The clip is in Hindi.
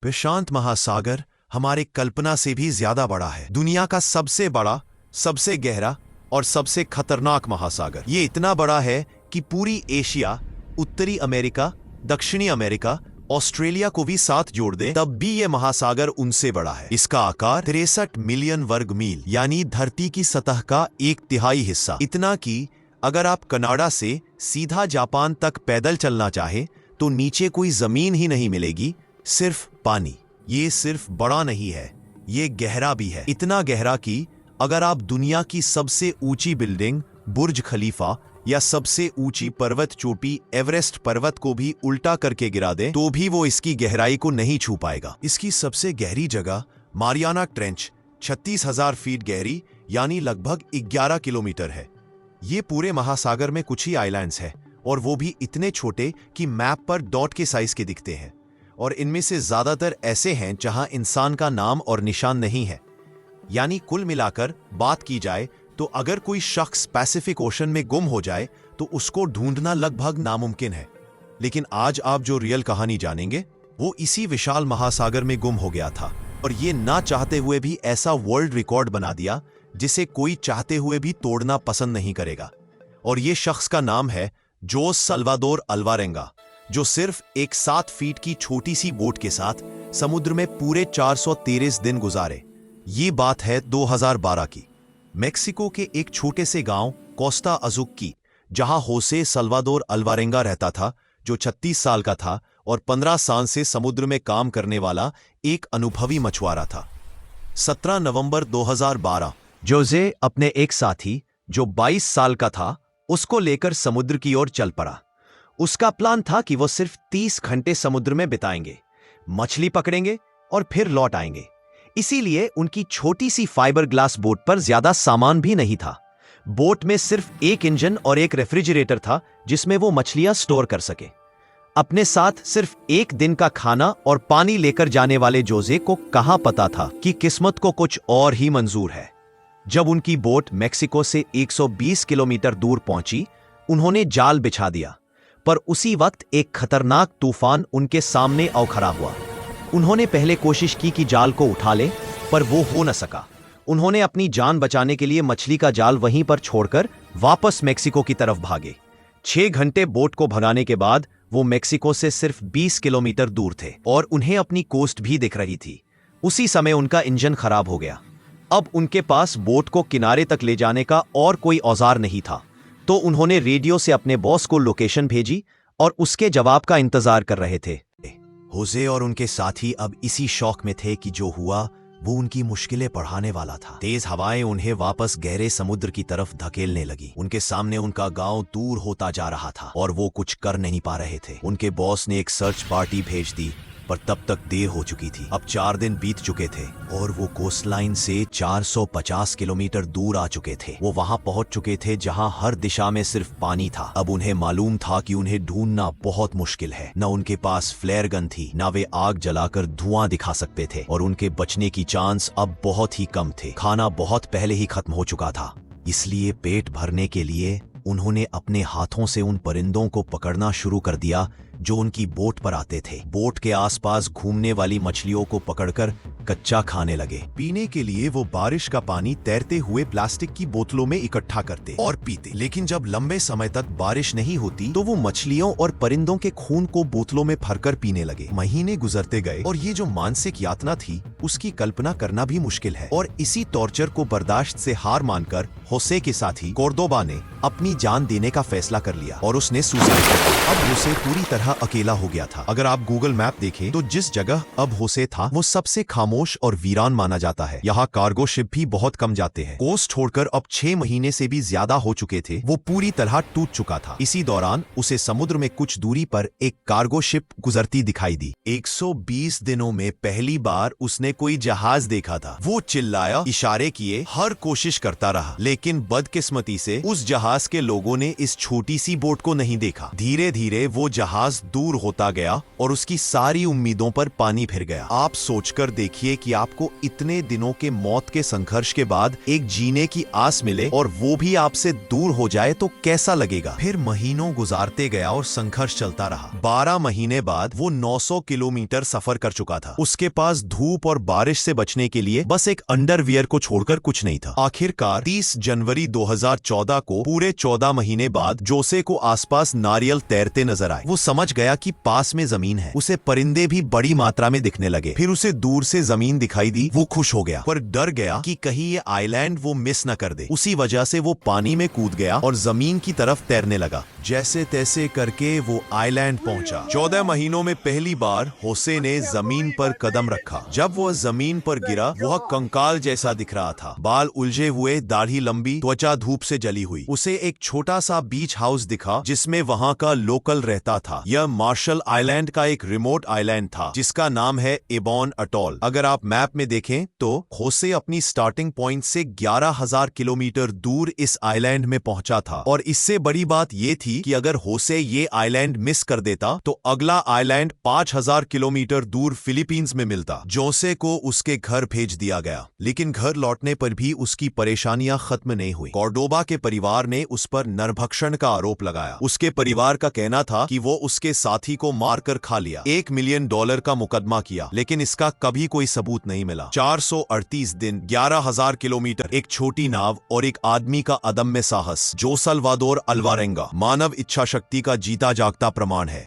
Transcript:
प्रशांत महासागर हमारे कल्पना से भी ज्यादा बड़ा है। दुनिया का सबसे बड़ा, सबसे गहरा और सबसे खतरनाक महासागर। ये इतना बड़ा है कि पूरी एशिया, उत्तरी अमेरिका, दक्षिणी अमेरिका, ऑस्ट्रेलिया को भी साथ जोड़ दे तब भी ये महासागर उनसे बड़ा है। इसका आकार 63 मिलियन वर्ग मील यानी धरती की सतह का 1/3 हिस्सा। इतना कि अगर आप कनाडा से सीधा जापान तक पैदल चलना चाहे तो नीचे कोई जमीन ही नहीं मिलेगी, सिर्फ पानी। ये सिर्फ बड़ा नहीं है, ये गहरा भी है। इतना गहरा कि अगर आप दुनिया की सबसे ऊंची बिल्डिंग बुर्ज खलीफा या सबसे ऊंची पर्वत चोटी एवरेस्ट पर्वत को भी उल्टा करके गिरा दें तो भी वो इसकी गहराई को नहीं छू पाएगा। इसकी सबसे गहरी जगह मारियाना ट्रेंच 36,000 फीट गहरी यानी लगभग 11 किलोमीटर है। ये पूरे महासागर में कुछ ही आइलैंड्स हैं और वो भी इतने छोटे कि मैप पर डॉट के साइज के दिखते हैं, और इनमें से ज्यादातर ऐसे हैं जहां इंसान का नाम और निशान नहीं है। यानी कुल मिलाकर बात की जाए तो अगर कोई शख्स पैसिफिक ओशन में गुम हो जाए तो उसको ढूंढना लगभग नामुमकिन है। लेकिन आज आप जो रियल कहानी जानेंगे वो इसी विशाल महासागर में गुम हो गया था, और ये ना चाहते हुए भी ऐसा वर्ल्ड रिकॉर्ड बना दिया जिसे कोई चाहते हुए भी तोड़ना पसंद नहीं करेगा। और ये शख्स का नाम है जोस सल्वादोर अल्वारेंगा, जो सिर्फ एक 7 फीट की छोटी सी बोट के साथ समुद्र में पूरे 413 दिन गुजारे। ये बात है 2012 की, मेक्सिको के एक छोटे से गांव कोस्टा अजुक की, जहां होसे सल्वादोर अल्वारेंगा रहता था, जो 36 साल का था और 15 साल से समुद्र में काम करने वाला एक अनुभवी मछुआरा था। 17 नवंबर 2012 जोसे अपने एक साथी जो 22 साल का था उसको लेकर समुद्र की ओर चल पड़ा। उसका प्लान था कि वो सिर्फ 30 घंटे समुद्र में बिताएंगे, मछली पकड़ेंगे और फिर लौट आएंगे। इसीलिए उनकी छोटी सी फाइबर ग्लास बोट पर ज्यादा सामान भी नहीं था। बोट में सिर्फ एक इंजन और एक रेफ्रिजरेटर था जिसमें वो मछलियां स्टोर कर सके। अपने साथ सिर्फ एक दिन का खाना और पानी लेकर जाने वाले जोसे को कहां पता था कि किस्मत को कुछ और ही मंजूर है। जब उनकी बोट मेक्सिको से 120 किलोमीटर दूर पहुंची, उन्होंने जाल बिछा दिया, पर उसी वक्त एक खतरनाक तूफान उनके सामने अव खड़ा हुआ। उन्होंने पहले कोशिश की कि जाल को उठा ले, पर वो हो न सका। उन्होंने अपनी जान बचाने के लिए मछली का जाल वहीं पर छोड़कर वापस मेक्सिको की तरफ भागे। 6 घंटे बोट को भगाने के बाद वो मेक्सिको से सिर्फ 20 किलोमीटर दूर थे और उन्हें अपनी कोस्ट भी दिख रही थी। उसी समय उनका इंजन खराब हो गया। अब उनके पास बोट को किनारे तक ले जाने का और कोई औजार नहीं था, तो उन्होंने रेडियो से अपने बॉस को लोकेशन भेजी और उसके जवाब का इंतजार कर रहे थे। होसे और उनके साथी अब इसी शौक में थे कि जो हुआ वो उनकी मुश्किलें बढ़ाने वाला था। तेज हवाएं उन्हें वापस गहरे समुद्र की तरफ धकेलने लगी। उनके सामने उनका गांव दूर होता जा रहा था और वो कुछ कर नहीं पा रहे थे। उनके बॉस ने एक सर्च पार्टी भेज दी, पर तब तक देर हो चुकी थी। अब 4 दिन बीत चुके थे और वो कोस्टलाइन से 450 किलोमीटर दूर आ चुके थे। वो वहां पहुंच चुके थे जहां हर दिशा में सिर्फ पानी था। अब उन्हें मालूम था कि उन्हें ढूंढना बहुत मुश्किल है। न उनके पास फ्लेयर गन थी, न वे आग जलाकर धुआं दिखा सकते थे, और उनके बचने की चांस अब बहुत ही कम थे। खाना बहुत पहले ही खत्म हो चुका था। इसलिए पेट भरने के लिए उन्होंने अपने हाथों से उन परिंदों को पकड़ना शुरू कर दिया जो उनकी बोट पर आते थे। बोट के आसपास घूमने वाली मछलियों को पकड़कर कच्चा खाने लगे। पीने के लिए वो बारिश का पानी तैरते हुए प्लास्टिक की बोतलों में इकट्ठा करते और पीते। लेकिन जब लंबे समय तक बारिश नहीं होती तो वो मछलियों और परिंदों के खून को बोतलों में भरकर पीने लगे। महीने गुजरते गए और ये जो मानसिक यातना थी उसकी कल्पना करना भी मुश्किल है। और इसी टॉर्चर को बर्दाश्त से हार मानकर होसे के साथी कोर्दोबा ने अपनी जान देने का फैसला कर लिया और उसने सुसाइड कर दिया। अब होसे पूरी तरह अकेला हो गया था। अगर आप गूगल मैप देखें तो जिस जगह अब होसे था वो सबसे खामोश और वीरान माना जाता है। यहाँ कार्गो शिप भी बहुत कम जाते हैं। कोस्ट छोड़कर अब 6 महीने से भी ज्यादा हो चुके थे। वो पूरी तरह टूट चुका था। इसी दौरान उसे समुद्र में कुछ दूरी पर एक कार्गो शिप गुजरती दिखाई दी। 120 दिनों में पहली बार उसने कोई जहाज देखा था। वो चिल्लाया, इशारे किए, हर कोशिश करता रहा, लेकिन बदकिस्मती से उस जहाज के लोगों ने इस छोटी सी बोट को नहीं देखा। धीरे धीरे वो जहाज दूर होता गया और उसकी सारी उम्मीदों पर पानी फिर गया। आप सोचकर देखिए देखिए कि आपको इतने दिनों के मौत के संघर्ष के बाद एक जीने की आस मिले और वो भी आपसे दूर हो जाए तो कैसा लगेगा। फिर महीनों गुजारते गया और संघर्ष चलता रहा। 12 महीने बाद वो 900 किलोमीटर सफर कर चुका था। उसके पास धूप और बारिश से बचने के लिए बस एक अंडरवियर को छोड़कर कुछ नहीं था। आखिरकार 30 जनवरी 2014 को पूरे 14 महीने बाद जोसे को आसपास नारियल तैरते नजर आए। वो समझ गया कि पास में जमीन है। उसे परिंदे भी बड़ी मात्रा में दिखने लगे। फिर उसे दूर से जमीन दिखाई दी। वो खुश हो गया पर डर गया कि कहीं ये आइलैंड वो मिस न कर दे। उसी वजह से वो पानी में कूद गया और जमीन की तरफ तैरने लगा। जैसे तैसे करके वो आइलैंड पहुंचा। 14 महीनों में पहली बार होसे ने जमीन पर कदम रखा। जब वह जमीन पर गिरा वह कंकाल जैसा दिख रहा था। बाल उलझे हुए, दाढ़ी लंबी, त्वचा धूप से जली हुई। उसे एक छोटा सा बीच हाउस दिखा जिसमें वहां का लोकल रहता था। यह मार्शल आइलैंड का एक रिमोट आइलैंड था जिसका नाम है एबॉन अटॉल। अगर आप मैप में देखें तो होसे अपनी स्टार्टिंग पॉइंट से 11,000 किलोमीटर दूर इस आइलैंड में पहुंचा था। और इससे बड़ी बात यह थी कि अगर होसे ये आइलैंड मिस कर देता तो अगला आइलैंड 5,000 किलोमीटर दूर फिलीपींस में मिलता। जोसे को उसके घर भेज दिया गया, लेकिन घर लौटने पर भी उसकी परेशानियां खत्म नहीं हुई। कॉर्डोबा के परिवार ने उस पर नरभक्षण का आरोप लगाया। उसके परिवार का कहना था कि वो उसके साथी को मारकर खा लिया। $1 मिलियन का मुकदमा किया, लेकिन इसका कभी कोई सबूत नहीं मिला। 438 दिन, 11,000 किलोमीटर, एक छोटी नाव और एक आदमी का अदम्य साहस। जो सल्वादोर अल्वारेंगा मानव इच्छा शक्ति का जीता जागता प्रमाण है।